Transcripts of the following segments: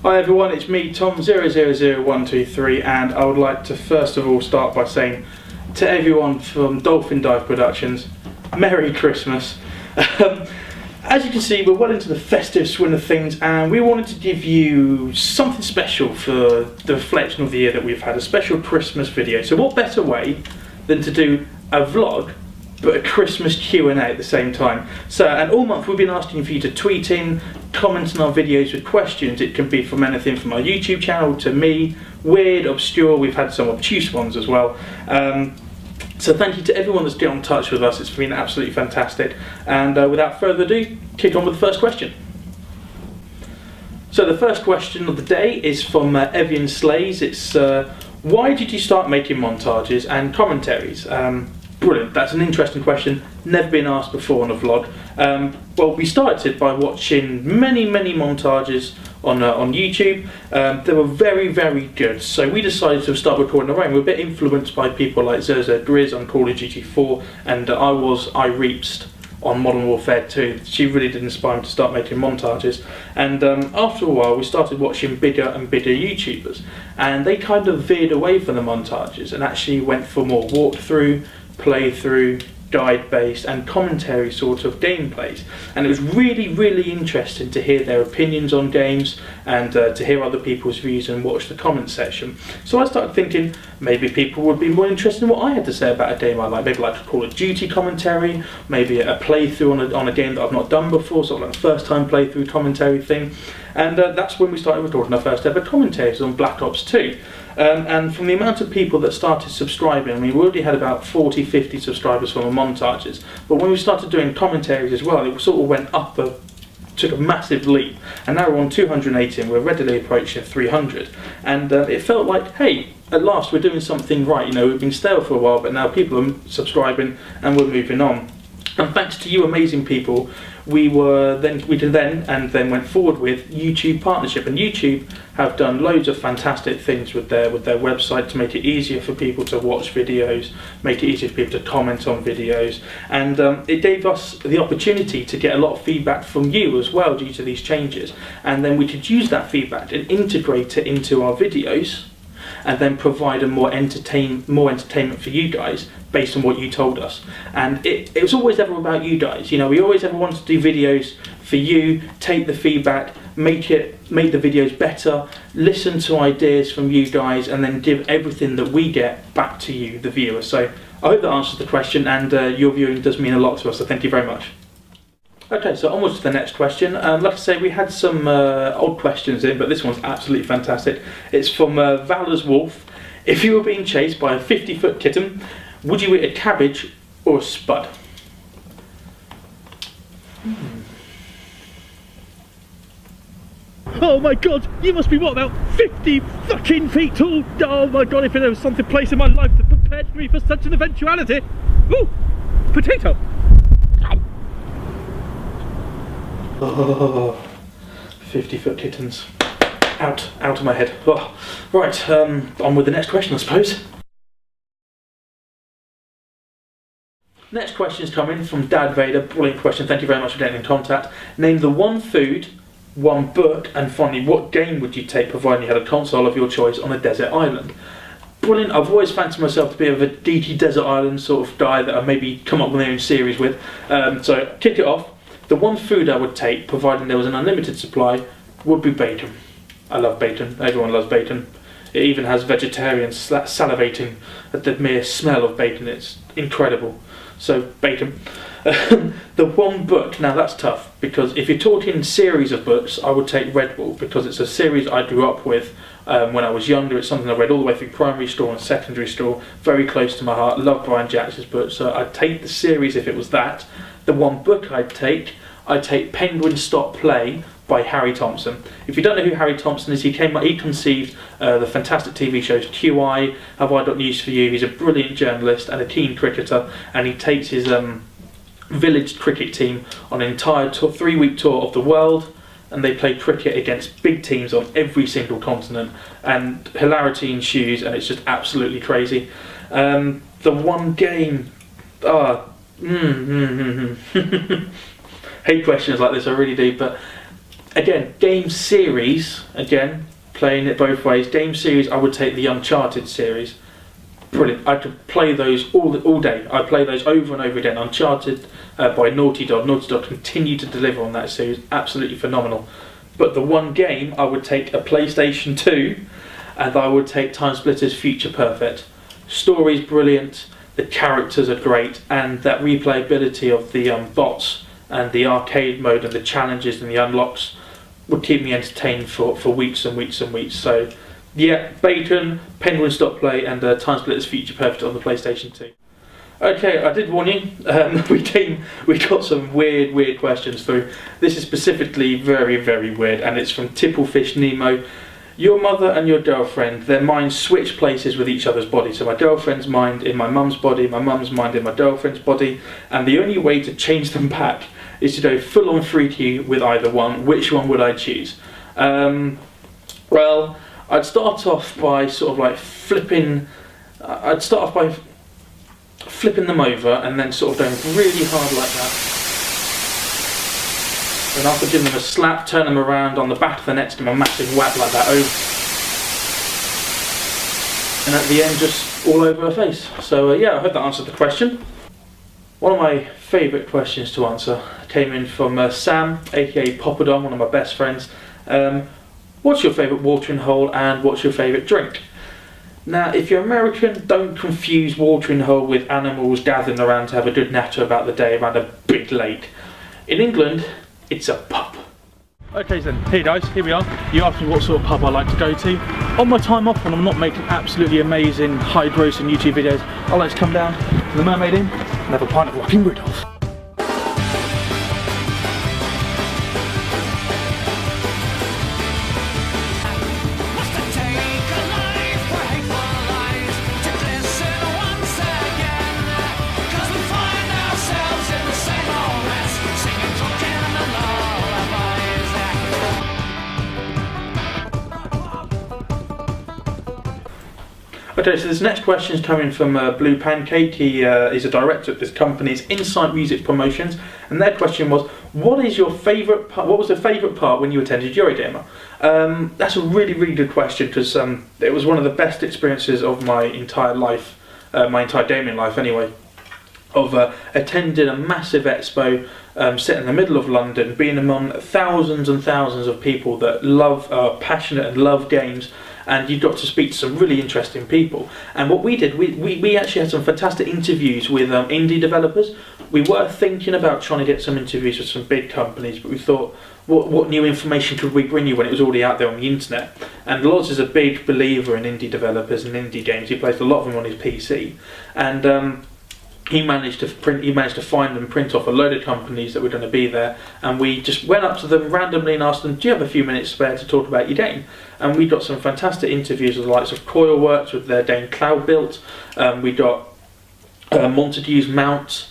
Hi everyone, it's me, Tom000123, and I would like to first of all start by saying to everyone from Dolphin Dive Productions, Merry Christmas. As you can see, we're well into the festive swing of things, and we wanted to give you something special for the reflection of the year that we've had, a special Christmas video. So what better way than to do a vlog but a Christmas Q&A at the same time. So, and all month we've been asking for you to tweet in, comment on our videos with questions. It can be from anything from our YouTube channel to me, weird, obscure. We've had some obtuse ones as well. So thank you to everyone that's got in touch with us. It's been absolutely fantastic. And without further ado, kick on with the first question. So the first question of the day is from Evian Slays. It's why did you start making montages and commentaries? Brilliant, that's an interesting question, never been asked before on a vlog. Well, we started by watching many montages on YouTube. They were very good, so we decided to start recording our own. We were a bit influenced by people like Zerza Grizz on Call of Duty 4, and I Reaped on Modern Warfare 2. She really did inspire me to start making montages, and after a while we started watching bigger and bigger YouTubers, and they kind of veered away from the montages and actually went for more walkthrough, playthrough, guide-based and commentary sort of gameplays, and it was really interesting to hear their opinions on games and to hear other people's views and watch the comment section. So I started thinking maybe people would be more interested in what I had to say about a game I like, maybe like a Call of Duty commentary, maybe a playthrough on a game that I've not done before, sort of like a first time playthrough commentary thing. And that's when we started recording our first ever commentaries on Black Ops 2. And from the amount of people that started subscribing, I mean, we already had about 40-50 subscribers from our montages, but when we started doing commentaries as well, it sort of went up, took a massive leap, and now we're on 280 and we're readily approaching 300, and it felt like, hey, at last we're doing something right. You know, we've been stale for a while, but now people are subscribing and we're moving on. And thanks to you amazing people, we then went forward with YouTube partnership, and YouTube have done loads of fantastic things with their website to make it easier for people to watch videos, make it easier for people to comment on videos, and it gave us the opportunity to get a lot of feedback from you as well due to these changes, and then we could use that feedback and integrate it into our videos, and then provide more entertainment for you guys based on what you told us. And it was always ever about you guys. You know, we always ever wanted to do videos for you, take the feedback, make the videos better, listen to ideas from you guys, and then give everything that we get back to you, the viewer. So I hope that answers the question, and your viewing does mean a lot to us, so thank you very much. Okay, so onwards to the next question. Like I say, we had some old questions in, but this one's absolutely fantastic. It's from Valor's Wolf. If you were being chased by a 50-foot kitten, would you eat a cabbage or a spud? Oh my god, you must be what, about 50 fucking feet tall? Oh my god, if there was something place in my life that prepared me for such an eventuality. Ooh, potato. Oh, 50-foot kittens. Out of my head. Oh. Right, on with the next question, I suppose. Next question is coming from Dad Vader. Brilliant question, thank you very much for getting in contact. Name the one food, one book, and finally, what game would you take providing you had a console of your choice on a desert island? Brilliant. I've always fancied myself to be a geeky desert island sort of guy that I maybe come up with my own series with. So, kick it off. The one food I would take, providing there was an unlimited supply, would be bacon. I love bacon. Everyone loves bacon. It even has vegetarians salivating at the mere smell of bacon. It's incredible. So, bacon. The one book, now that's tough, because if you're talking series of books, I would take Red Bull, because it's a series I grew up with when I was younger. It's something I read all the way through primary school and secondary school, very close to my heart. Love Brian Jackson's books, so I'd take the series if it was that. The one book I'd take Penguin Stop Play by Harry Thompson. If you don't know who Harry Thompson is, he conceived the fantastic TV shows QI, Have I Got News For You. He's a brilliant journalist and a keen cricketer, and he takes his village cricket team on an entire 3-week tour of the world, and they play cricket against big teams on every single continent, and hilarity ensues, and it's just absolutely crazy. The one game... hate questions like this, I really do, but Again, game series, again, playing it both ways. Game series, I would take the Uncharted series. Brilliant. I could play those all day. I play those over and over again. Uncharted by Naughty Dog. Naughty Dog continue to deliver on that series. Absolutely phenomenal. But the one game, I would take a PlayStation 2, and I would take Time Splitters Future Perfect. Story's brilliant, the characters are great, and that replayability of the bots and the arcade mode and the challenges and the unlocks would keep me entertained for weeks and weeks and weeks. So yeah, Bacon, Penguin Stop Play, and Time Splitters Future Perfect on the PlayStation 2. Okay, I did warn you. We got some weird questions through. This is specifically very, very weird, and it's from Tipplefish Nemo. Your mother and your girlfriend, their minds switch places with each other's body. So my girlfriend's mind in my mum's body, my mum's mind in my girlfriend's body, and the only way to change them back is to go full on freaky with either one. Which one would I choose? Well, I'd start off by sort of like flipping. I'd start off by flipping them over and then sort of going really hard like that. And after giving them a slap, turn them around on the back of the net, give them a massive whack like that over. And at the end, just all over her face. So yeah, I hope that answered the question. One of my favourite questions to answer came in from Sam, aka Poppadom, one of my best friends. What's your favourite watering hole and what's your favourite drink? Now, if you're American, don't confuse watering hole with animals gathering around to have a good natter about the day around a big lake. In England, it's a pub. Okay then, here guys, here we are. You asked me what sort of pub I like to go to. On my time off when I'm not making absolutely amazing high grossing YouTube videos, I like to come down to the Mermaid Inn and have a pint of Rocking Rudolph. Okay, so this next question is coming from Blue Pancake. He is a director at this company's Insight Music Promotions, and their question was, what is your favourite part? What was the favourite part when you attended Eurogamer? That's a really good question, because it was one of the best experiences of my entire life, my entire gaming life anyway, of attending a massive expo, set in the middle of London, being among thousands and thousands of people that are passionate and love games. And you got to speak to some really interesting people. And what we did, we actually had some fantastic interviews with indie developers. We were thinking about trying to get some interviews with some big companies, but we thought, what new information could we bring you when it was already out there on the internet? And Loz is a big believer in indie developers and indie games. He plays a lot of them on his PC. And he managed to find and print off a load of companies that were going to be there, and we just went up to them randomly and asked them, do you have a few minutes spare to talk about your game? And we got some fantastic interviews with the likes of Coilworks with their game Cloud Built. We got Montague's Mount.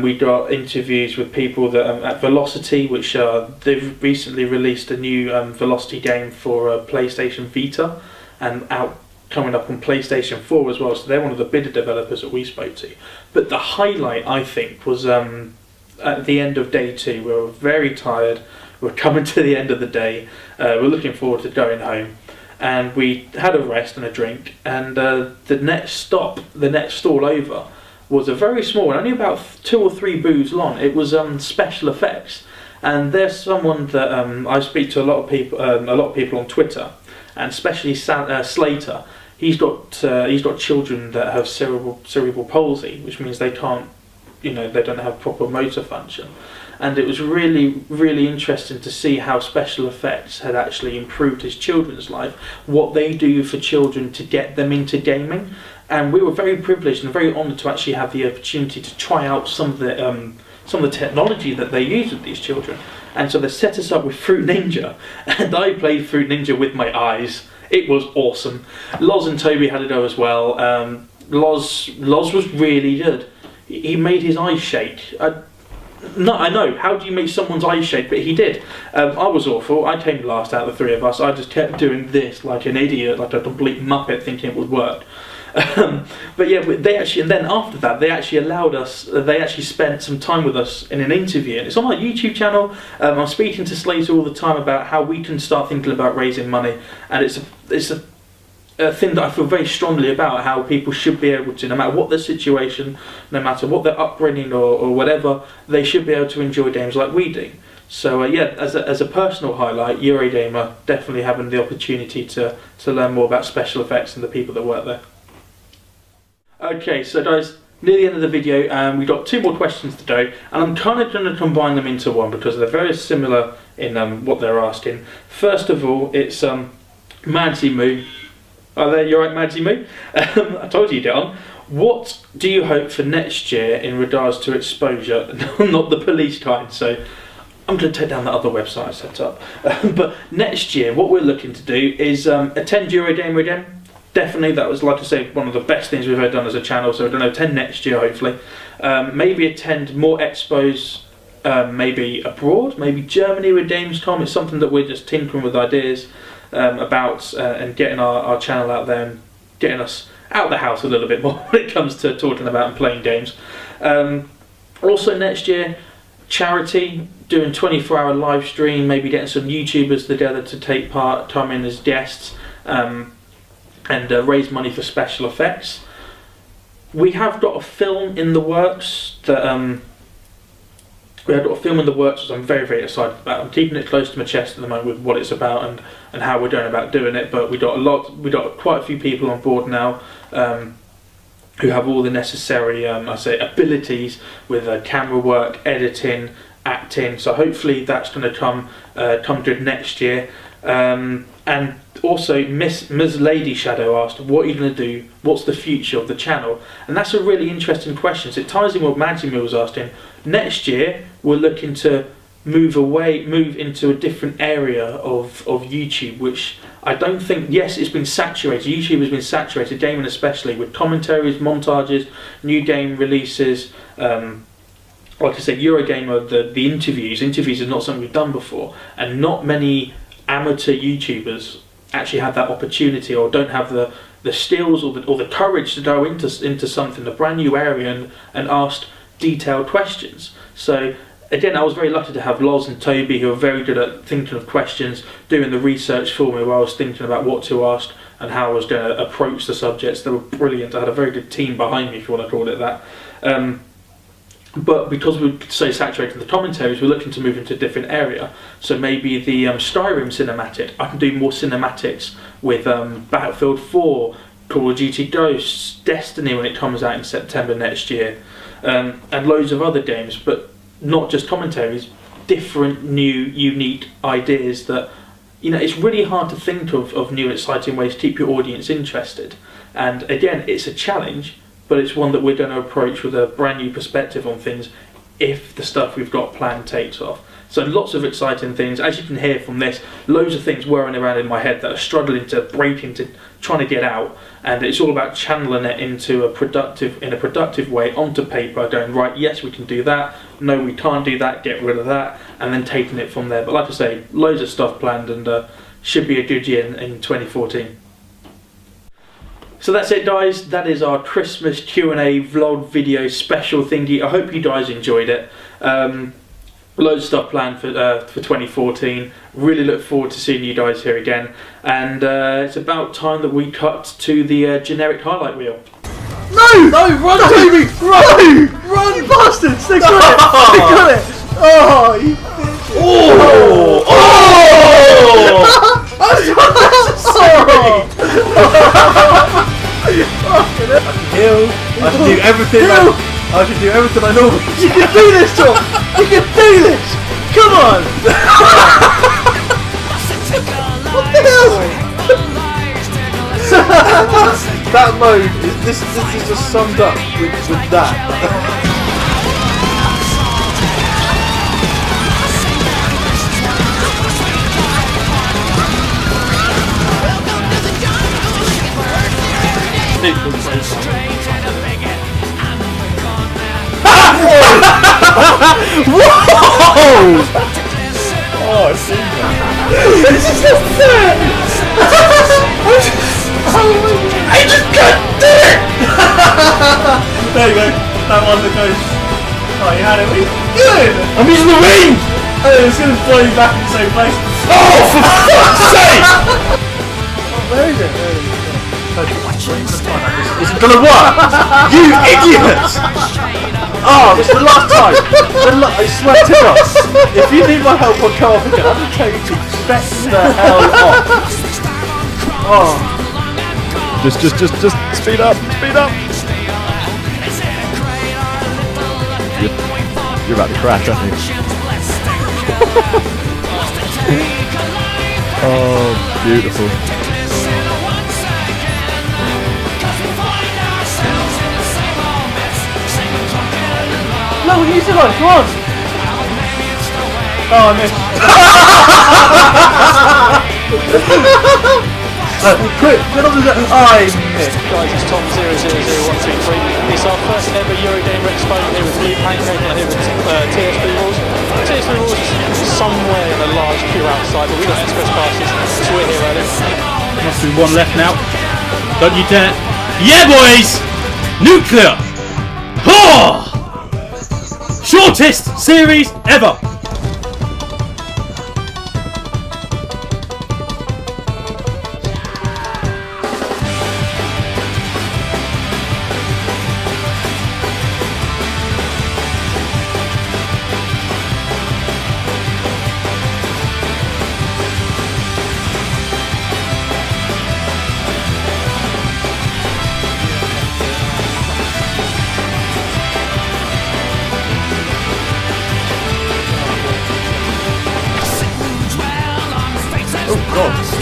We got interviews with people that at Velocity, which they've recently released a new Velocity game for PlayStation Vita, and coming up on PlayStation 4 as well, so they're one of the bigger developers that we spoke to. But the highlight, I think, was at the end of day 2. We were very tired, we're coming to the end of the day, we're looking forward to going home, and we had a rest and a drink, and the next stall over was a very small one, only about 2 or 3 booths long. It was special effects, and there's someone that I speak to a lot of people on Twitter, and especially Slater. He's got children that have cerebral palsy, which means they can't, they don't have proper motor function. And it was really interesting to see how special effects had actually improved his children's life, what they do for children to get them into gaming. And we were very privileged and very honoured to actually have the opportunity to try out some of the technology that they use with these children. And so they set us up with Fruit Ninja, and I played Fruit Ninja with my eyes. It was awesome. Loz and Toby had a go as well. Loz was really good. He made his eyes shake. I know, how do you make someone's eyes shake? But he did. I was awful. I came last out of the 3 of us. I just kept doing this like an idiot, like a complete muppet, thinking it would work. But yeah, they actually, and then after that, they actually allowed us. They actually spent some time with us in an interview, and it's on our YouTube channel. I'm speaking to Slater all the time about how we can start thinking about raising money, and it's a thing that I feel very strongly about. How people should be able to, no matter what their situation, no matter what their upbringing or whatever, they should be able to enjoy games like we do. So yeah, as a personal highlight, Eurogamer definitely having the opportunity to learn more about special effects and the people that work there. Okay, so guys, near the end of the video, we've got 2 more questions to do, and I'm kind of going to combine them into one because they're very similar in what they're asking. First of all, it's Madsy Moo. Oh, there, you're right, Madsy Moo. I told you you'd get on. What do you hope for next year in regards to exposure? Not the police kind, so I'm going to take down that other website I set up. But next year, what we're looking to do is attend Eurogamer again. Definitely, that was, like I say, one of the best things we've ever done as a channel, so we're going to attend next year, hopefully. Maybe attend more expos, maybe abroad, maybe Germany with Gamescom. It's something that we're just tinkering with ideas about, and getting our channel out there and getting us out of the house a little bit more when it comes to talking about and playing games. Also next year, charity, doing 24-hour live stream, maybe getting some YouTubers together to take part, come in as guests, and raise money for special effects. We have got a film in the works that which I'm very, very excited about. I'm keeping it close to my chest at the moment with what it's about and how we're going about doing it. But we got quite a few people on board now who have all the necessary abilities with camera work, editing, acting. So hopefully that's going to come good next year. And also, Ms. Lady Shadow asked, what are you going to do? What's the future of the channel? And that's a really interesting question. So it ties in what Madsy was asking. Next year, we're looking to move into a different area of YouTube, which I don't think, yes, it's been saturated. YouTube has been saturated, gaming especially, with commentaries, montages, new game releases. Like I said, Eurogamer, the interviews are not something we've done before, and not many amateur YouTubers actually have that opportunity, or don't have the skills or the courage to go into something, a brand new area, and ask detailed questions. So again, I was very lucky to have Loz and Toby, who are very good at thinking of questions, doing the research for me while I was thinking about what to ask and how I was going to approach the subjects. They were brilliant. I had a very good team behind me, if you want to call it that. But because we're so saturated in the commentaries, we're looking to move into a different area. So maybe the Skyrim cinematic, I can do more cinematics with Battlefield 4, Call of Duty Ghosts, Destiny when it comes out in September next year, and loads of other games, but not just commentaries, different new unique ideas that, it's really hard to think of new exciting ways to keep your audience interested. And again, it's a challenge, but it's one that we're going to approach with a brand new perspective on things if the stuff we've got planned takes off. So lots of exciting things. As you can hear from this, loads of things whirring around in my head that are struggling to break into, trying to get out, and it's all about channeling it into a productive way onto paper, going, right, yes, we can do that, no, we can't do that, get rid of that, and then taking it from there. But like I say, loads of stuff planned, and should be a good year in 2014. So that's it, guys. That is our Christmas Q&A vlog video special thingy. I hope you guys enjoyed it. Loads of stuff planned for 2014. Really look forward to seeing you guys here again. And it's about time that we cut to the generic highlight reel. No! No, run, Toby! Run! No! Run, you bastards! They got it! They got it! Oh, you bitches! Oh! Oh! I'm sorry! I can heal. I can do everything. I can do everything I know. You can do this, Tom! You can do this! Come on! What the hell? That mode, this is just summed up with that. Whoa! Oh, I've seen that. This is just sad! I just got this! There you go. That one that goes. Oh, you had it. Good. I'm using the ring! Oh, it's gonna blow you back in the same place. Oh, for fuck's sake! Where is it? Is it gonna work? You idiots! Oh, this is the last time. I swear to God. If you need my help on co-op again, I'm gonna tell you to back the hell off. Oh. Just speed up, speed up. You're about to crash, aren't you? Oh, beautiful. No, use it on, come on! Oh, I missed. Quick, get on the... Oh, I missed. Guys, it's Tom000123. It's our first ever Eurogamer Expo here with Blue Pancake and here with TSB Rules. TSB Rules is somewhere in a large queue outside, but we've got express passes, so we're here early. Must be one left now. Don't you dare. Yeah, boys! Nuclear! Oh! Shortest series ever!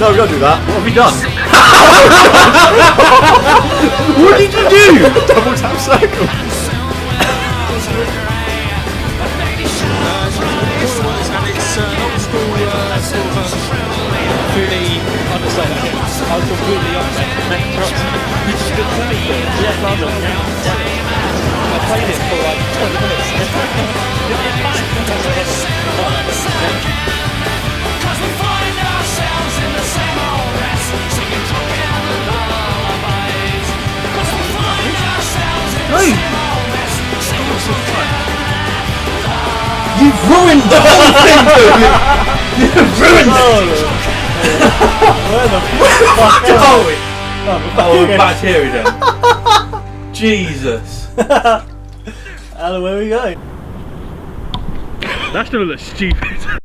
No, we don't do that. What have we done? What did you do? Double tap circle. And it's an old school fully understated. I was completely Yeah, London. I played it for like 20 minutes. You've ruined the whole thing, dude! You've ruined it! Where the fuck Oh, we're back here again. Jesus. Alan, where are we going? That's gonna look stupid.